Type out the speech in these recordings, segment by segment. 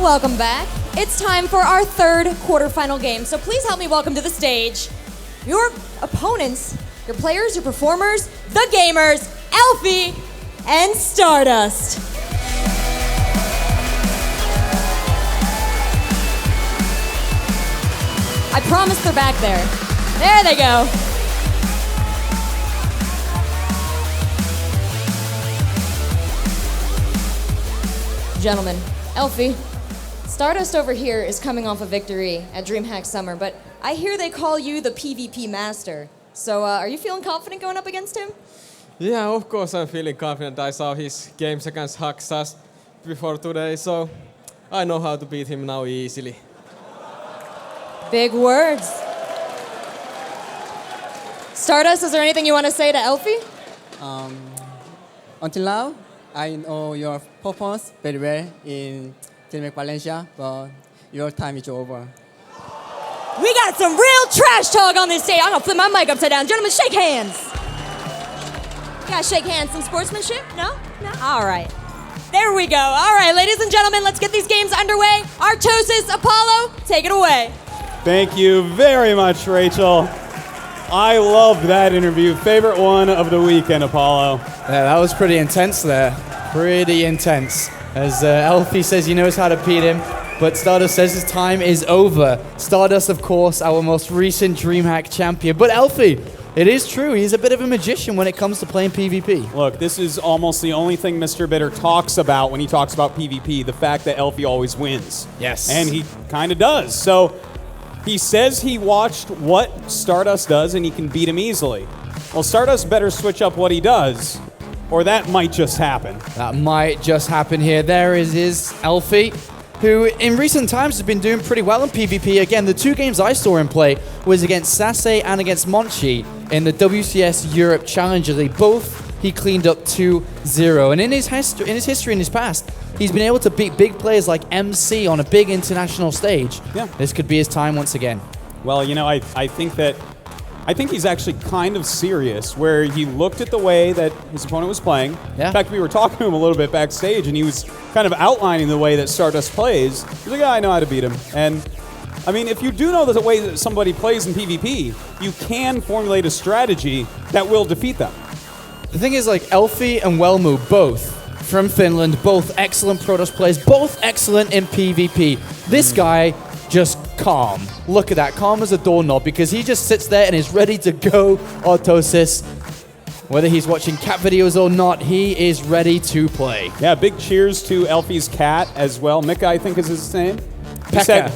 Welcome back. It's time for our third quarterfinal game, so please help me welcome to the stage your opponents, your players, your performers, the gamers, Elfi and StarDust. I promise they're back there. There they go. Gentlemen, Elfi, StarDust over here is coming off a victory at Dreamhack Summer, but I hear they call you the PvP master. So are you feeling confident going up against him? Yeah, of course I'm feeling confident. I saw his games against Haksas before today, so I know how to beat him now easily. Big words. StarDust, is there anything you want to say to Elfi? Until now, I know your performance very well in Dreamhack Valencia, but your time is over. We got some real trash talk on this stage. I'm gonna flip my mic upside down. Gentlemen, shake hands. You guys shake hands. Some sportsmanship? No? No? All right. There we go. All right, ladies and gentlemen, let's get these games underway. Artosis, Apollo, take it away. Thank you very much, Rachel. I loved that interview. Favorite one of the weekend, Apollo. Yeah, that was pretty intense there. Pretty intense. As Elfi says he knows how to beat him, but StarDust says his time is over. StarDust, of course, our most recent Dreamhack champion. But Elfi, it is true, he's a bit of a magician when it comes to playing PvP. Look, this is almost the only thing Mr. Bitter talks about when he talks about PvP, the fact that Elfi always wins. Yes. And he kind of does. So he says he watched what StarDust does and he can beat him easily. Well, StarDust better switch up what he does, or that might just happen. That might just happen here. There is Elfi, who in recent times has been doing pretty well in PvP. Again, the two games I saw him play was against Sase and against Monchi in the WCS Europe Challenger League. Both he cleaned up 2-0. And in his history, in his past, he's been able to beat big players like MC on a big international stage. Yeah. This could be his time once again. Well, you know, I think he's actually kind of serious, where he looked at the way that his opponent was playing. Yeah. In fact, we were talking to him a little bit backstage, and he was kind of outlining the way that StarDust plays. He's like, I know how to beat him. And, I mean, if you do know the way that somebody plays in PvP, you can formulate a strategy that will defeat them. The thing is, like, Elfi and Welmu, both from Finland, both excellent Protoss players, both excellent in PvP. This guy, just calm. Look at that, calm as a doorknob, because he just sits there and is ready to go, Artosis. Whether he's watching cat videos or not, he is ready to play. Yeah, big cheers to Elfi's cat as well. Mika, I think is his name. Pekka.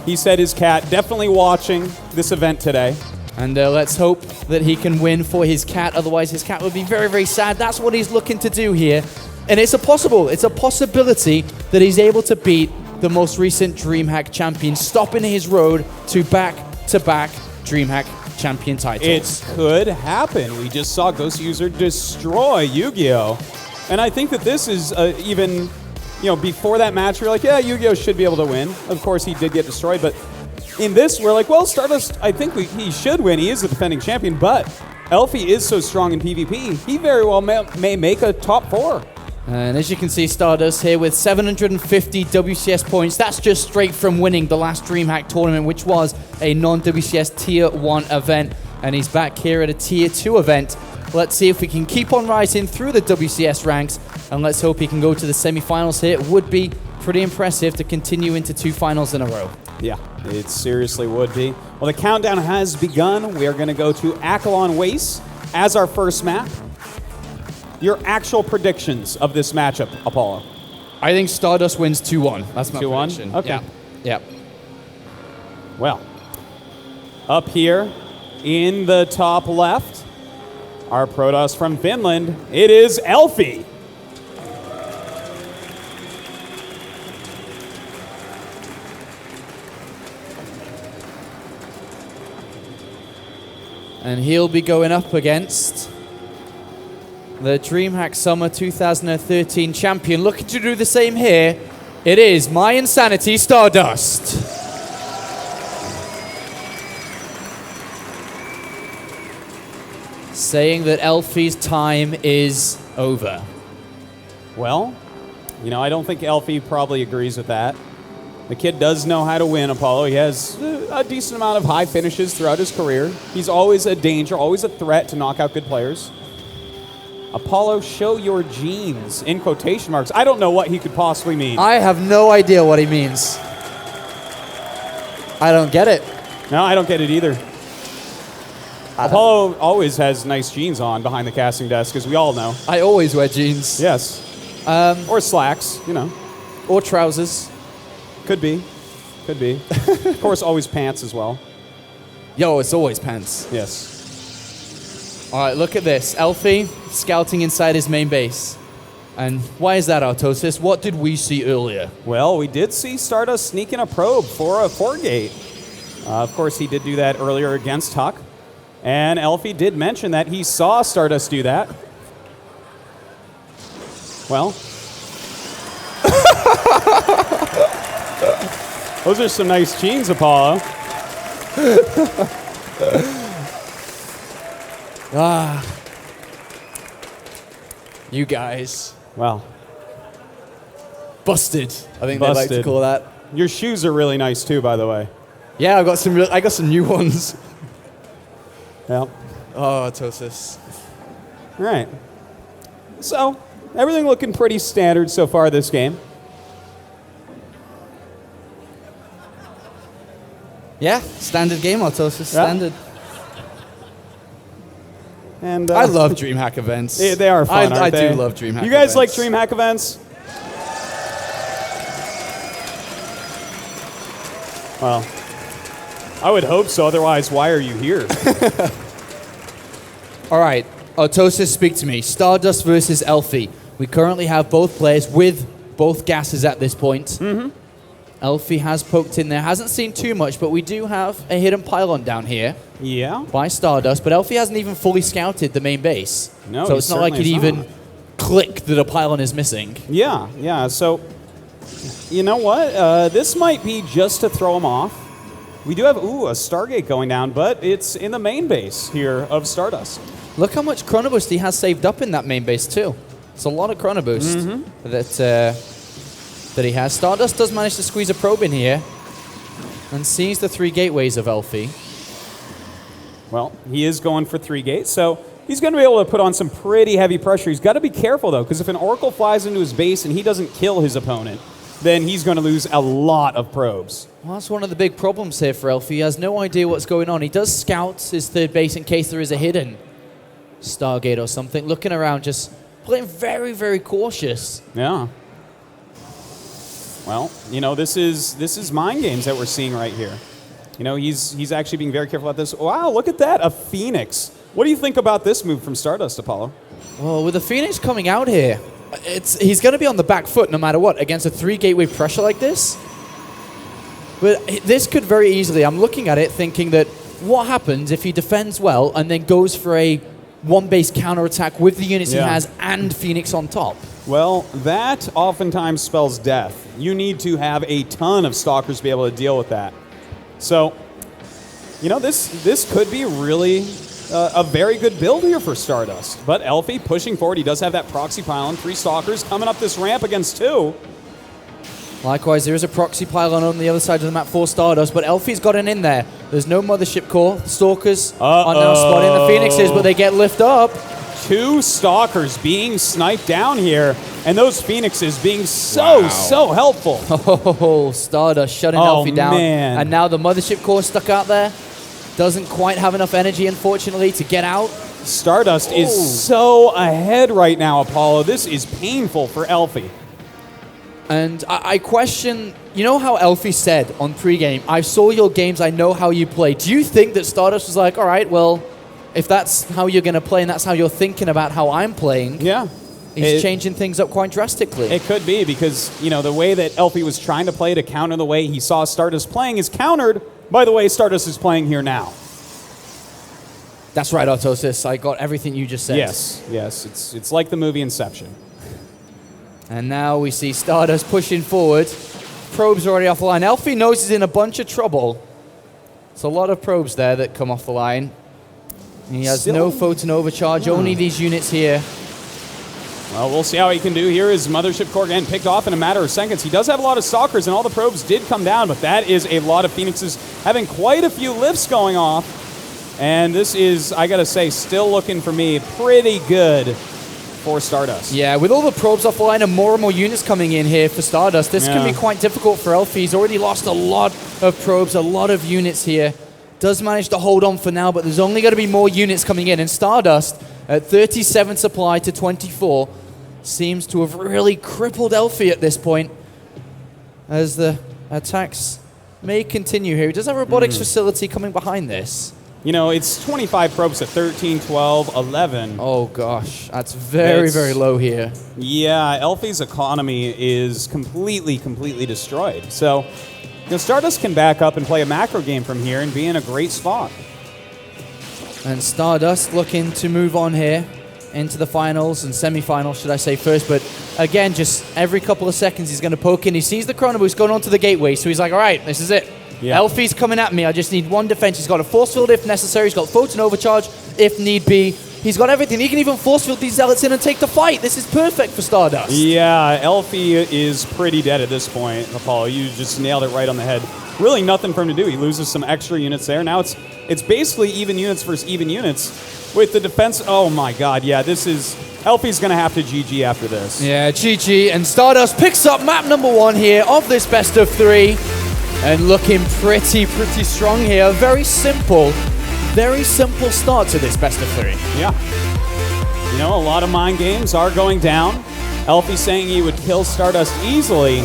He said his cat definitely watching this event today. And let's hope that he can win for his cat. Otherwise, his cat would be very, very sad. That's what he's looking to do here. And it's a possibility that he's able to beat the most recent Dreamhack champion, stopping his road to back-to-back Dreamhack champion titles. It could happen. We just saw Ghost User destroy Yu-Gi-Oh! And I think that this is even, you know, before that match, we were like, yeah, Yu-Gi-Oh! Should be able to win. Of course, he did get destroyed, but in this, we're like, well, StarDust, I think he should win. He is the defending champion, but Elfi is so strong in PvP, he very well may make a top 4. And as you can see, StarDust here with 750 WCS points. That's just straight from winning the last Dreamhack tournament, which was a non-WCS Tier 1 event. And he's back here at a Tier 2 event. Let's see if we can keep on rising through the WCS ranks. And let's hope he can go to the semifinals here. It would be pretty impressive to continue into 2 finals in a row. Yeah, it seriously would be. Well, the countdown has begun. We are going to go to Akalon Waste as our first map. Your actual predictions of this matchup, Apollo. I think StarDust wins 2-1. That's my 2-1? prediction. Okay. Yeah. Well, up here in the top left, our Protoss from Finland, it is Elfi. And he'll be going up against the Dreamhack Summer 2013 champion. Looking to do the same here. It is My Insanity StarDust. Saying that Elfi's time is over. Well, You know, I don't think Elfi probably agrees with that. The kid does know how to win, Apollo. He has a decent amount of high finishes throughout his career. He's always a danger, always a threat to knock out good players. Apollo, show your genes, in quotation marks. I don't know what he could possibly mean. I have no idea what he means. I don't get it. No, I don't get it either. Apollo always has nice jeans on behind the casting desk, as we all know. I always wear jeans. Yes. Or slacks, you know. Or trousers. Could be. Could be. Of course, always pants as well. Yo, it's always pants. Yes. All right, look at this. Elfi scouting inside his main base. And why is that, Artosis? What did we see earlier? Well, we did see StarDust sneak in a probe for a 4-gate. Of course, he did do that earlier against Huck. And Elfi did mention that he saw StarDust do that. Well. Those are some nice jeans, Apollo. You guys. Well. Busted, I think they like to call that. Your shoes are really nice too, by the way. Yeah, I got some new ones. Yep. Oh, Artosis. All right. So, everything looking pretty standard so far this game. Yeah, standard game, Artosis. Standard. And I love Dreamhack events. They are fun, I aren't they? do love Dreamhack events. You guys like Dreamhack events? Well, I would hope so. Otherwise, why are you here? All right, Artosis, speak to me. StarDust versus Elfi. We currently have both players with both gases at this point. Mm-hmm. Elfi has poked in there. Hasn't seen too much, but we do have a hidden pylon down here. Yeah. By StarDust, but Elfi hasn't even fully scouted the main base. No, so it's not like it even clicked that a pylon is missing. Yeah, yeah. So, you know what? This might be just to throw him off. We do have, a Stargate going down, but it's in the main base here of StarDust. Look how much Chrono Boost he has saved up in that main base, too. It's a lot of Chrono Boost that he has. StarDust does manage to squeeze a probe in here and sees the 3 gateways of Elfi. Well, he is going for 3 gates, so he's going to be able to put on some pretty heavy pressure. He's got to be careful, though, because if an Oracle flies into his base and he doesn't kill his opponent, then he's going to lose a lot of probes. Well, that's one of the big problems here for Elfi. He has no idea what's going on. He does scout his 3rd base in case there is a hidden Stargate or something, looking around, just playing very, very cautious. Yeah. Well, you know, this is mind games that we're seeing right here. You know, he's actually being very careful about this. Wow, look at that, a Phoenix. What do you think about this move from StarDust, Apollo? Well, with the Phoenix coming out here, he's going to be on the back foot no matter what against a 3 gateway pressure like this. But this could very easily, I'm looking at it thinking that what happens if he defends well and then goes for a 1-base counterattack with the units he has and Phoenix on top? Well, that oftentimes spells death. You need to have a ton of Stalkers to be able to deal with that. So, you know, this could be really a very good build here for StarDust. But Elfi pushing forward. He does have that proxy pylon. 3 Stalkers coming up this ramp against 2. Likewise, there is a proxy pylon on the other side of the map for StarDust, but Elfi's got an in there. There's no mothership core. Stalkers are now spotting the Phoenixes, but they get lift up. 2 Stalkers being sniped down here, and those Phoenixes being so helpful. Oh, StarDust shutting Elfi down. Man. And now the mothership core stuck out there. Doesn't quite have enough energy, unfortunately, to get out. StarDust is so ahead right now, Apollo. This is painful for Elfi. And I question, you know how Elfi said on pregame, I saw your games, I know how you play. Do you think that StarDust was like, all right, well, if that's how you're going to play and that's how you're thinking about how I'm playing, he's changing things up quite drastically. It could be because, you know, the way that Elfi was trying to play to counter the way he saw StarDust playing is countered by the way StarDust is playing here now. That's right, Artosis. I got everything you just said. Yes. It's like the movie Inception. And now we see StarDust pushing forward. Probes already off the line. Elfi knows he's in a bunch of trouble. It's a lot of probes there that come off the line. He has no photon overcharge, only these units here. Well, we'll see how he can do here. His Mothership Core again picked off in a matter of seconds. He does have a lot of Stalkers, and all the probes did come down, but that is a lot of Phoenixes having quite a few lifts going off. And this is, I gotta say, still looking for me pretty good for StarDust. Yeah, with all the probes offline and more units coming in here for StarDust, this can be quite difficult for Elfi. He's already lost a lot of probes, a lot of units here. Does manage to hold on for now, but there's only going to be more units coming in. And StarDust, at 37 supply to 24, seems to have really crippled Elfi at this point, as the attacks may continue here. He does have a robotics facility coming behind this. You know, it's 25 probes at 13, 12, 11. Oh gosh, that's very, very low here. Yeah, Elfi's economy is completely destroyed. So, you know, StarDust can back up and play a macro game from here and be in a great spot. And StarDust looking to move on here into the finals and semi-finals, should I say first. But again, just every couple of seconds he's going to poke in. He sees the Chrono Boost going onto the gateway, so he's like, all right, this is it. Yeah. Elfi's coming at me. I just need one defense. He's got a force field if necessary. He's got photon overcharge if need be. He's got everything. He can even force field these zealots in and take the fight. This is perfect for StarDust. Yeah, Elfi is pretty dead at this point. Apollo, you just nailed it right on the head. Really nothing for him to do. He loses some extra units there. Now it's basically even units versus even units with the defense. Oh my God, yeah, this is... Elfi's going to have to GG after this. Yeah, GG. And StarDust picks up map number 1 here of this best of 3. And looking pretty strong here. Very simple start to this best of 3. Yeah. You know, a lot of mind games are going down. Elfi saying he would kill StarDust easily.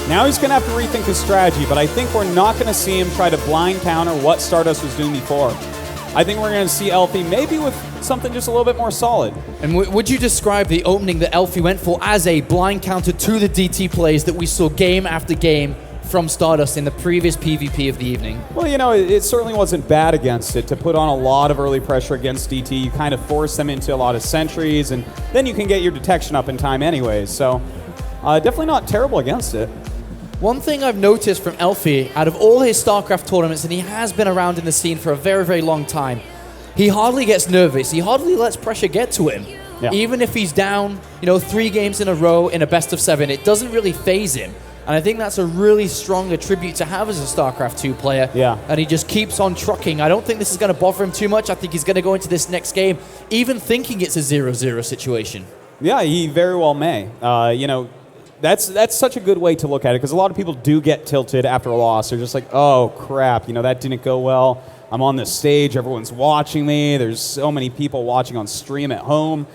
Now he's going to have to rethink his strategy, but I think we're not going to see him try to blind counter what StarDust was doing before. I think we're going to see Elfi maybe with something just a little bit more solid. And would you describe the opening that Elfi went for as a blind counter to the DT plays that we saw game after game from StarDust in the previous PvP of the evening? Well, you know, it certainly wasn't bad against it to put on a lot of early pressure against DT. You kind of force them into a lot of sentries, and then you can get your detection up in time anyways. So definitely not terrible against it. One thing I've noticed from Elfi, out of all his StarCraft tournaments, and he has been around in the scene for a very long time, he hardly gets nervous. He hardly lets pressure get to him. Yeah. Even if he's down, 3 games in a row in a best of 7, it doesn't really faze him. And I think that's a really strong attribute to have as a StarCraft 2 player. Yeah. And he just keeps on trucking. I don't think this is going to bother him too much. I think he's going to go into this next game even thinking it's a 0-0 situation. Yeah, he very well may. That's such a good way to look at it, because a lot of people do get tilted after a loss. They're just like, oh, crap, that didn't go well. I'm on this stage. Everyone's watching me. There's so many people watching on stream at home.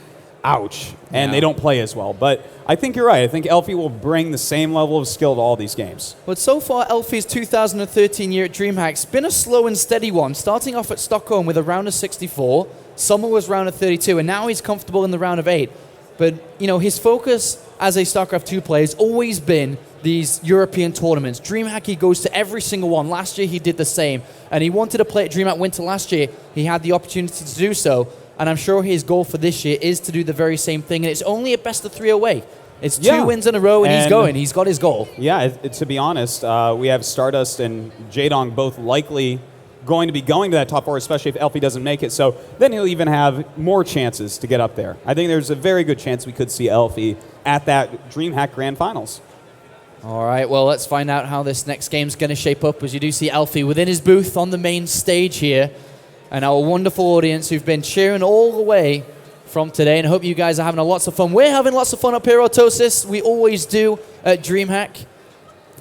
Ouch. And they don't play as well. But I think you're right. I think Elfi will bring the same level of skill to all these games. But so far, Elfi's 2013 year at Dreamhack's been a slow and steady one, starting off at Stockholm with a round of 64. Summer was round of 32, and now he's comfortable in the round of 8. But, his focus as a StarCraft 2 player has always been these European tournaments. Dreamhack, he goes to every single one. Last year, he did the same. And he wanted to play at Dreamhack Winter last year. He had the opportunity to do so. And I'm sure his goal for this year is to do the very same thing. And it's only a best of 3 away. It's 2 wins in a row, and he's going. He's got his goal. Yeah, to be honest, we have StarDust and Jaedong both likely going to be going to that top 4, especially if Elfi doesn't make it. So then he'll even have more chances to get up there. I think there's a very good chance we could see Elfi at that DreamHack Grand Finals. All right, well, let's find out how this next game's going to shape up, as you do see Elfi within his booth on the main stage here. And our wonderful audience who've been cheering all the way from today. And I hope you guys are having lots of fun. We're having lots of fun up here at Autosis. We always do at DreamHack.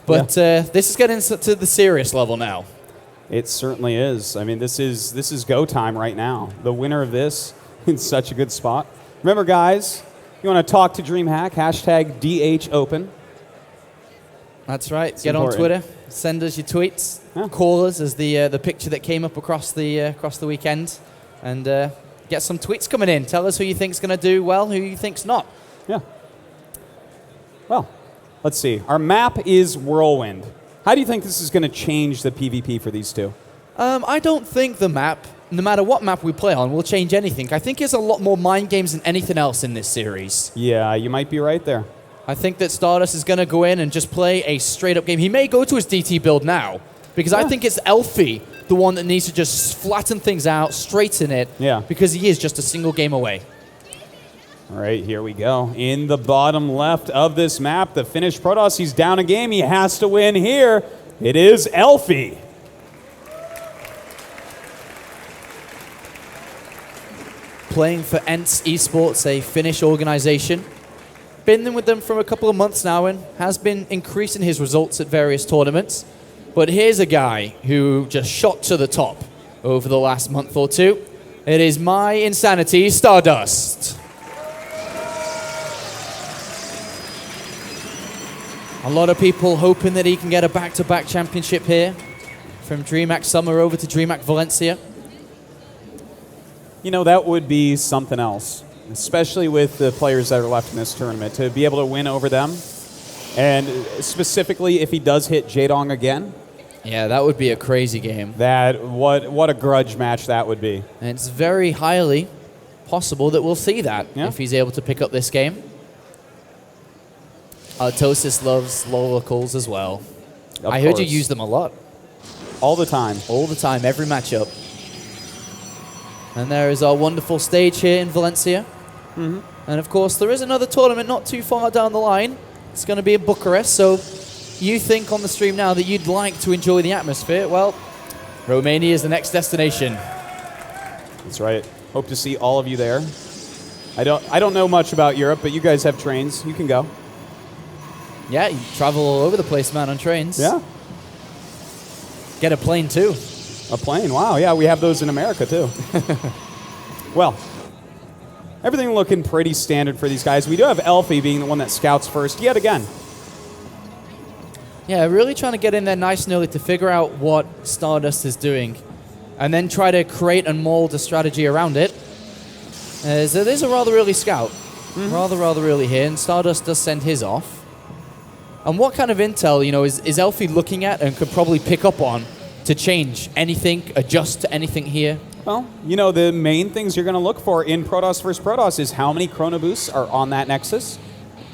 But this is getting to the serious level now. It certainly is. I mean, this is go time right now. The winner of this in such a good spot. Remember, guys, you want to talk to DreamHack, hashtag DHOpen. That's right. Get on Twitter. Send us your tweets. Yeah. Call us as the picture that came up across the weekend. And get some tweets coming in. Tell us who you think's going to do well, who you think's not. Yeah. Well, let's see. Our map is Whirlwind. How do you think this is going to change the PvP for these two? I don't think the map, no matter what map we play on, will change anything. I think there's a lot more mind games than anything else in this series. Yeah, you might be right there. I think that StarDust is going to go in and just play a straight-up game. He may go to his DT build now, because I think it's Elfi, the one that needs to just flatten things out, straighten it, because he is just a single game away. All right, here we go. In the bottom left of this map, the Finnish Protoss, he's down a game. He has to win here. It is Elfi. Playing for ENTS Esports, a Finnish organization. Been with them for a couple of months now and has been increasing his results at various tournaments. But here's a guy who just shot to the top over the last month or two. It is my insanity, StarDust. A lot of people hoping that he can get a back-to-back championship here. From Dreamhack Summer over to Dreamhack Valencia. You know, that would be something else, especially with the players that are left in this tournament, to be able to win over them. And specifically, if he does hit Jaedong again. Yeah, that would be a crazy game. What a grudge match that would be. And it's very highly possible that we'll see that if he's able to pick up this game. Artosis loves lollicles as well. I heard you use them a lot. All the time. All the time, every matchup. And there is our wonderful stage here in Valencia. And of course, there is another tournament not too far down the line. It's going to be in Bucharest, so you think on the stream now that you'd like to enjoy the atmosphere. Well, Romania is the next destination. That's right. Hope to see all of you there. I don't know much about Europe, but you guys have trains. You can go. Yeah, you travel all over the place, man, on trains. Yeah. Get a plane, too. A plane, wow. Yeah, we have those in America, too. Well, everything looking pretty standard for these guys. We do have Elfi being the one that scouts first yet again. Yeah, really trying to get in there nice and early to figure out what StarDust is doing and then try to create and mold a strategy around it. So there's a rather early scout. Rather early here, and StarDust does send his off. And what kind of intel, you know, is Elfi looking at and could probably pick up on to change anything, adjust to anything here? Well, you know, the main things you're going to look for in Protoss vs. Protoss is how many chrono boosts are on that Nexus,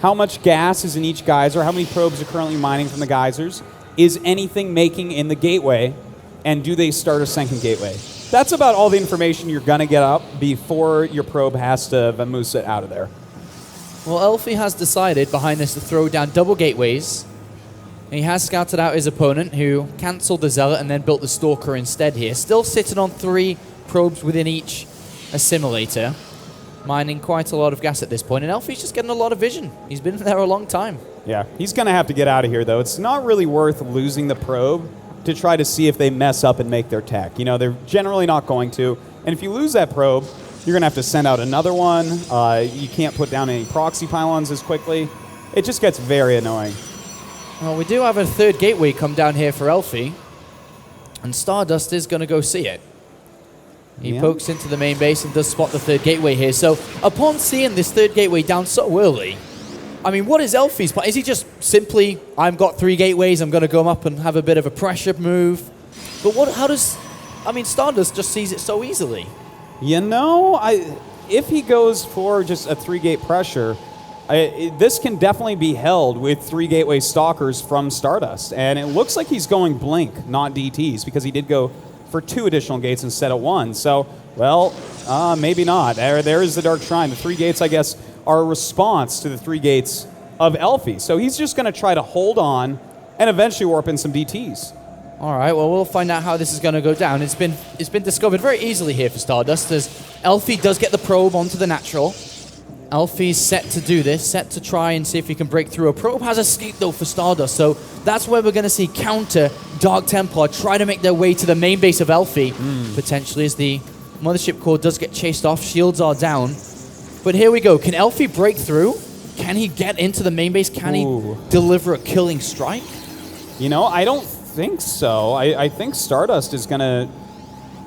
how much gas is in each geyser, how many probes are currently mining from the geysers, is anything making in the gateway, and do they start a second gateway? That's about all the information you're going to get up before your probe has to vamoose it out of there. Well, Elfi has decided behind this to throw down double gateways. He has scouted out his opponent, who cancelled the Zealot and then built the Stalker instead here. Still sitting on 3 probes within each assimilator, mining quite a lot of gas at this point. And Elfi's just getting a lot of vision. He's been there a long time. Yeah, he's going to have to get out of here, though. It's not really worth losing the probe to try to see if they mess up and make their tech. You know, they're generally not going to. And if you lose that probe, you're going to have to send out another one. You can't put down any proxy pylons as quickly. It just gets very annoying. Well, we do have a third gateway come down here for Elfi, and StarDust is going to go see it. He pokes into the main base and does spot the third gateway here. So upon seeing this third gateway down so early, I mean, what is Elfi's plan? Is he just simply, I've got 3 gateways, I'm going to go up and have a bit of a pressure move? But how does, I mean, StarDust just sees it so easily. You know, if he goes for just a 3-gate pressure, this can definitely be held with 3 gateway stalkers from StarDust. And it looks like he's going blink, not DTs, because he did go for 2 additional gates instead of 1. So, well, maybe not. There is the Dark Shrine. The 3 gates, I guess, are a response to the 3 gates of Elfi. So he's just going to try to hold on and eventually warp in some DTs. All right, well, we'll find out how this is going to go down. It's been discovered very easily here for StarDust, as Elfi does get the probe onto the natural. Elfi's set to do this, set to try and see if he can break through. A probe has escaped, though, for StarDust, so that's where we're going to see counter Dark Templar try to make their way to the main base of Elfi, potentially, as the Mothership Core does get chased off. Shields are down. But here we go. Can Elfi break through? Can he get into the main base? Can he deliver a killing strike? You know, I don't think so. I think StarDust is going to...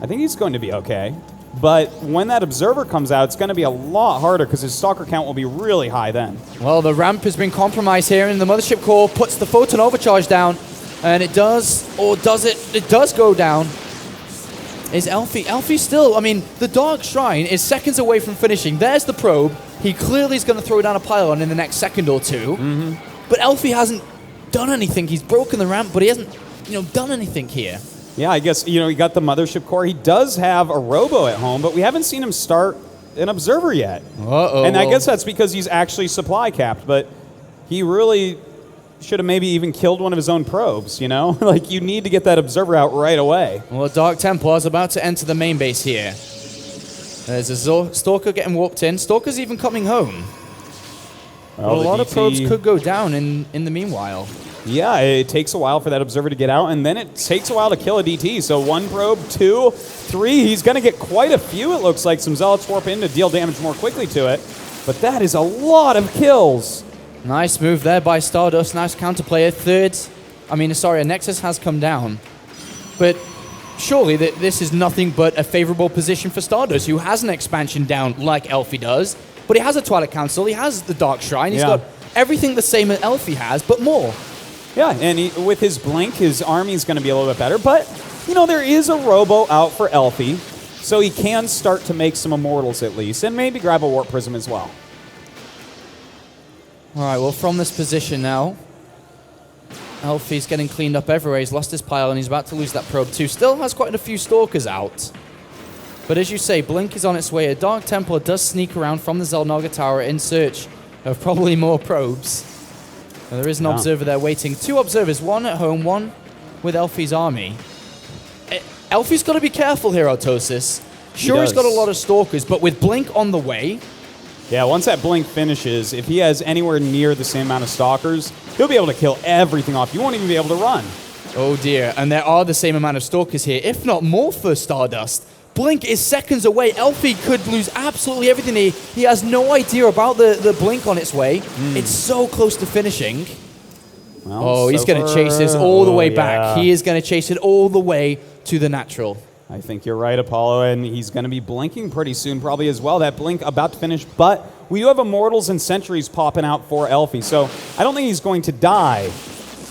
I think he's going to be okay. But when that Observer comes out, it's going to be a lot harder because his Stalker count will be really high then. Well, the ramp has been compromised here, and the Mothership Core puts the Photon Overcharge down. And it does, or does it? It does go down. Is Elfi? Elfi still, I mean, the Dark Shrine is seconds away from finishing. There's the probe. He clearly is going to throw down a pylon in the next second or two. But Elfi hasn't done anything. He's broken the ramp, but he hasn't, done anything here. Yeah, I guess, he got the Mothership Core. He does have a Robo at home, but we haven't seen him start an Observer yet. Uh-oh. And I guess that's because he's actually supply capped, but he really should have maybe even killed one of his own probes, you know? Like, you need to get that Observer out right away. Well, Dark Templar is about to enter the main base here. There's a Stalker getting warped in. Stalker's even coming home. Well, a lot of probes could go down in the meanwhile. Yeah, it takes a while for that Observer to get out, and then it takes a while to kill a DT. So 1 probe, 2, 3. He's going to get quite a few, it looks like. Some Zealots warp in to deal damage more quickly to it. But that is a lot of kills. Nice move there by StarDust. Nice counterplay. A Nexus has come down. But surely this is nothing but a favorable position for StarDust, who has an expansion down like Elfi does. But he has a Twilight Council. He has the Dark Shrine. He's got everything the same as Elfi has, but more. Yeah, and with his Blink, his army is going to be a little bit better. But, you know, there is a Robo out for Elfi, so he can start to make some Immortals at least, and maybe grab a Warp Prism as well. All right, well, from this position now, Elfi's getting cleaned up everywhere. He's lost his pile, and he's about to lose that probe too. Still has quite a few Stalkers out. But as you say, Blink is on its way. A Dark Templar does sneak around from the Xel'Naga Tower in search of probably more probes. Now, there is an Observer there waiting. 2 Observers, 1 at home, 1 with Elfi's army. Elfi's got to be careful here, Autosis. Sure, he's got a lot of Stalkers, but with Blink on the way... Yeah, once that Blink finishes, if he has anywhere near the same amount of Stalkers, he'll be able to kill everything off. You won't even be able to run. Oh dear, and there are the same amount of Stalkers here, if not more for StarDust. Blink is seconds away. Elfi could lose absolutely everything. He has no idea about the Blink on its way. It's so close to finishing. Well, he's going to chase this all the way back. He is going to chase it all the way to the natural. I think you're right, Apollo, and he's going to be blinking pretty soon probably as well. That Blink about to finish, but we do have Immortals and Sentries popping out for Elfi, so I don't think he's going to die.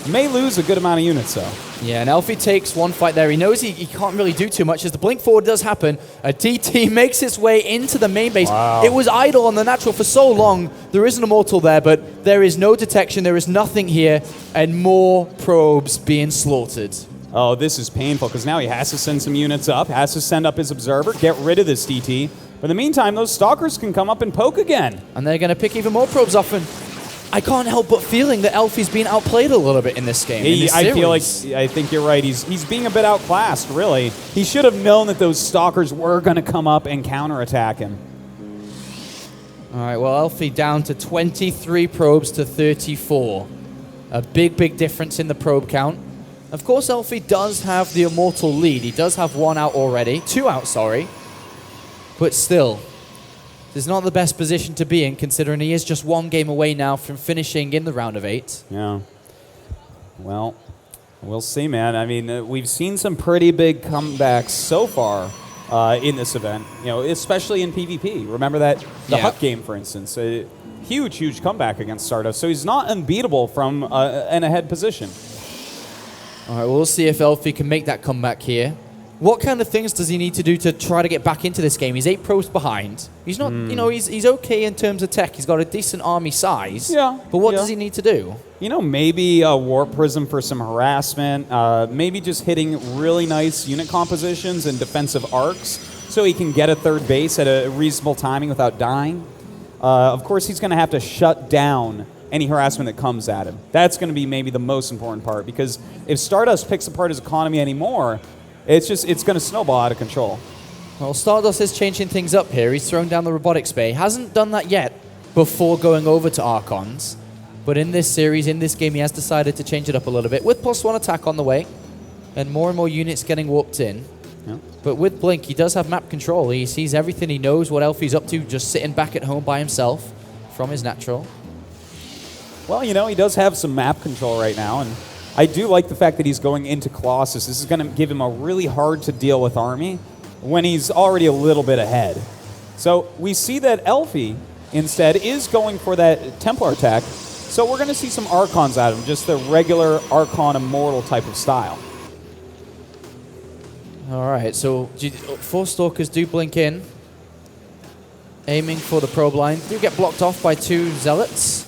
May lose a good amount of units, though. Yeah, and Elfi takes 1 fight there. He knows he can't really do too much as the Blink forward does happen. A DT makes its way into the main base. Wow. It was idle on the natural for so long. There is an Immortal there, but there is no detection. There is nothing here, and more probes being slaughtered. Oh, this is painful, because now he has to send some units up, has to send up his Observer, get rid of this DT. But in the meantime, those Stalkers can come up and poke again. And they're going to pick even more probes off, and I can't help but feeling that Elfi's been outplayed a little bit in this game. I think you're right. He's being a bit outclassed, really. He should have known that those Stalkers were going to come up and counterattack him. All right, well, Elfi down to 23 probes to 34. A big difference in the probe count. Of course, Elfi does have the Immortal lead. He does have 1 out already. 2 out, sorry. But still, this is not the best position to be in, considering he is just 1 game away now from finishing in the round of 8. Yeah. Well, we'll see, man. I mean, we've seen some pretty big comebacks so far in this event, you know, especially in PvP. Remember that the Huck game, for instance, a huge comeback against StarDust. So he's not unbeatable from an ahead position. All right, we'll see if Elfi can make that comeback here. What kind of things does he need to do to try to get back into this game? He's 8 probes behind. He's not, you know, he's okay in terms of tech. He's got a decent army size. Yeah. But what does he need to do? You know, maybe a Warp Prism for some harassment. Maybe just hitting really nice unit compositions and defensive arcs so he can get a 3rd base at a reasonable timing without dying. Of course, he's going to have to shut down any harassment that comes at him. That's going to be maybe the most important part, because if StarDust picks apart his economy anymore, it's going to snowball out of control. Well, StarDust is changing things up here. He's thrown down the robotics bay. Hasn't done that yet before going over to Archons. But in this series, in this game, he has decided to change it up a little bit with +1 attack on the way and more units getting warped in. Yeah. But with Blink, he does have map control. He sees everything. He knows what Elfi's up to, just sitting back at home by himself from his natural. Well, you know, he does have some map control right now, and I do like the fact that he's going into Colossus. This is going to give him a really hard-to-deal-with army when he's already a little bit ahead. So we see that Elfi, instead, is going for that Templar attack, so we're going to see some Archons out of him, just the regular Archon Immortal type of style. All right, so 4 Stalkers do blink in, aiming for the probe line. Do get blocked off by 2 Zealots.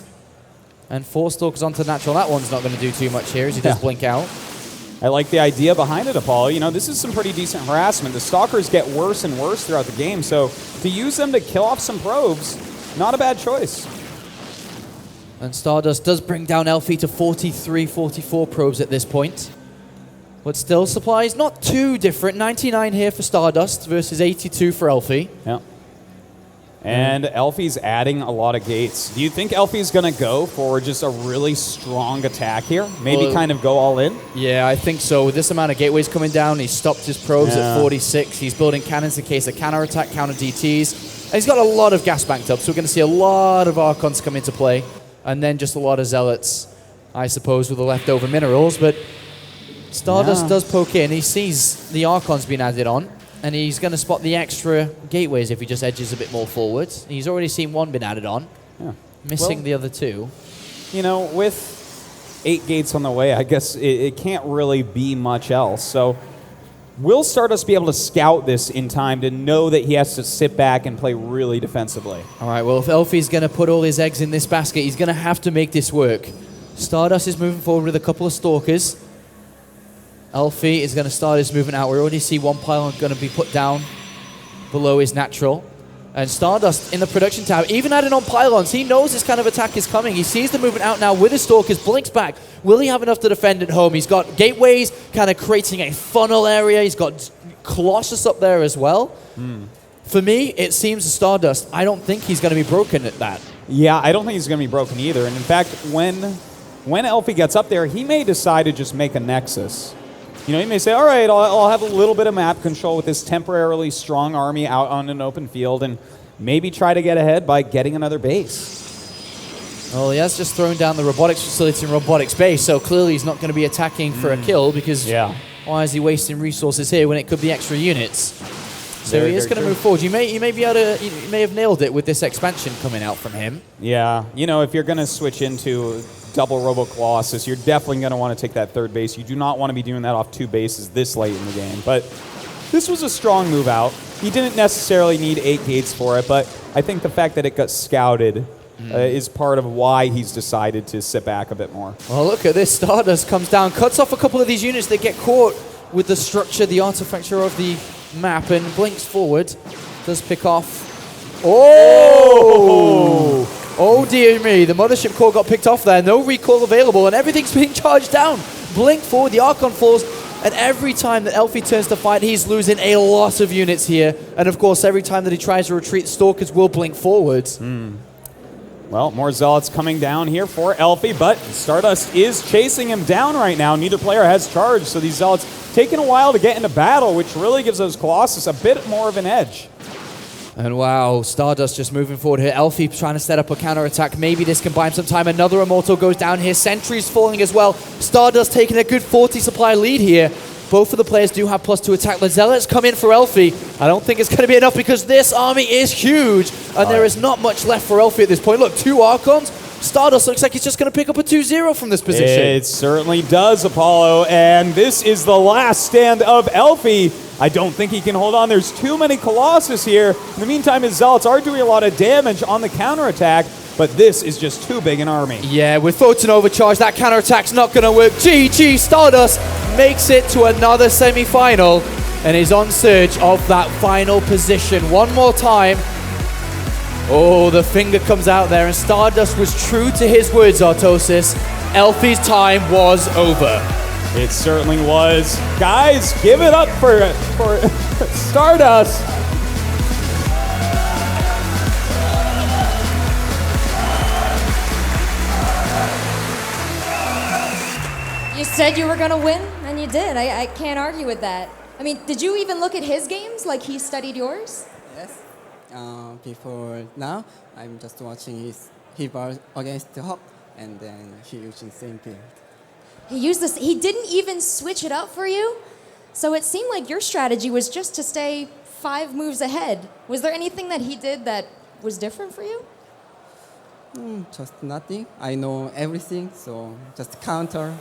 And 4 Stalkers onto natural. That one's not going to do too much here as he does blink out. I like the idea behind it, Apollo. You know, this is some pretty decent harassment. The Stalkers get worse and worse throughout the game, so to use them to kill off some probes, not a bad choice. And StarDust does bring down Elfi to 43, 44 probes at this point. But still, supplies not too different. 99 here for StarDust versus 82 for Elfi. Yeah. And Elfi's adding a lot of gates. Do you think Elfi's going to go for just a really strong attack here? Maybe kind of go all in? Yeah, I think so. With this amount of gateways coming down, he's stopped his probes at 46. He's building cannons in case of counter-attack, counter-DTs. And he's got a lot of gas banked up, so we're going to see a lot of Archons come into play. And then just a lot of Zealots, I suppose, with the leftover minerals. But StarDust does poke in. He sees the Archons being added on. And he's going to spot the extra gateways if he just edges a bit more forwards. He's already seen one been added on, missing the other two. You know, with 8 gates on the way, I guess it can't really be much else. So will StarDust be able to scout this in time to know that he has to sit back and play really defensively? All right, well, if Elfi's going to put all his eggs in this basket, he's going to have to make this work. StarDust is moving forward with a couple of Stalkers. Elfi is going to start his movement out. We already see one pylon going to be put down below his natural. And StarDust in the production tab, even adding on pylons, he knows this kind of attack is coming. He sees the movement out now with his Stalkers, blinks back. Will he have enough to defend at home? He's got gateways kind of creating a funnel area. He's got Colossus up there as well. For me, it seems StarDust, I don't think he's going to be broken at that. Yeah, I don't think he's going to be broken either. And in fact, when Elfi gets up there, he may decide to just make a Nexus. You know, he may say, all right, I'll have a little bit of map control with this temporarily strong army out on an open field and maybe try to get ahead by getting another base. Well, he has just thrown down the robotics facility in robotics base, so clearly he's not going to be attacking for a kill because why is he wasting resources here when it could be extra units? So he is going to move forward. You may be able to, you may have nailed it with this expansion coming out from him. Yeah, you know, if you're going to switch into double Robo Colossus, you're definitely going to want to take that third base. You do not want to be doing that off 2 bases this late in the game. But this was a strong move out. He didn't necessarily need 8 gates for it, but I think the fact that it got scouted is part of why he's decided to sit back a bit more. Well, look at this. StarDust comes down, cuts off a couple of these units that get caught with the structure, the artifacture of the map, and blinks forward. Does pick off. Oh! Oh dear me, the Mothership core got picked off there. No recall available, and everything's being charged down. Blink forward, the Archon falls, and every time that Elfi turns to fight, he's losing a lot of units here. And of course, every time that he tries to retreat, Stalkers will blink forwards. Well, more Zealots coming down here for Elfi, but StarDust is chasing him down right now. Neither player has charge, so these Zealots taking a while to get into battle, which really gives those Colossus a bit more of an edge. And wow, StarDust just moving forward here. Elfi trying to set up a counterattack. Maybe this can buy him some time. Another Immortal goes down here. Sentry's falling as well. StarDust taking a good 40 supply lead here. Both of the players do have +2 attack. The Zealots come in for Elfi. I don't think it's going to be enough because this army is huge. And there is not much left for Elfi at this point. Look, 2 Archons. StarDust looks like he's just going to pick up a 2-0 from this position. It certainly does, Apollo. And this is the last stand of Elfi. I don't think he can hold on. There's too many Colossus here. In the meantime, his Zealots are doing a lot of damage on the counterattack, but this is just too big an army. Yeah, with Photon Overcharge, that counterattack's not going to work. GG, StarDust makes it to another semi-final and is on surge of that final position. One more time. Oh, the finger comes out there, and StarDust was true to his words, Artosis. Elfi's time was over. It certainly was. Guys, give it up for StarDust. You said you were going to win, and you did. I can't argue with that. I mean, did you even look at his games like he studied yours? Yes. Before now, I'm just watching he ball against the Hawk, and then he using same field. He used this. He didn't even switch it up for you? So it seemed like your strategy was just to stay 5 moves ahead. Was there anything that he did that was different for you? Just nothing. I know everything, so just counter.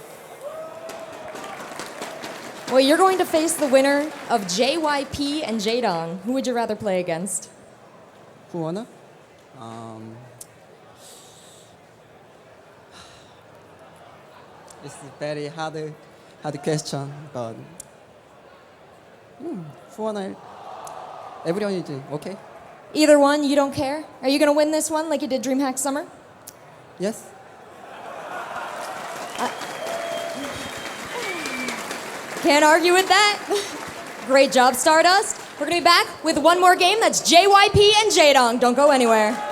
Well, you're going to face the winner of JYP and Jaedong. Who would you rather play against? Who wanna? It's very hard hard question, but everyone is okay. Either one, you don't care? Are you gonna win this one like you did Dreamhack Summer? Yes. Can't argue with that. Great job, StarDust. We're gonna be back with one more game. That's JYP and Jaedong. Don't go anywhere.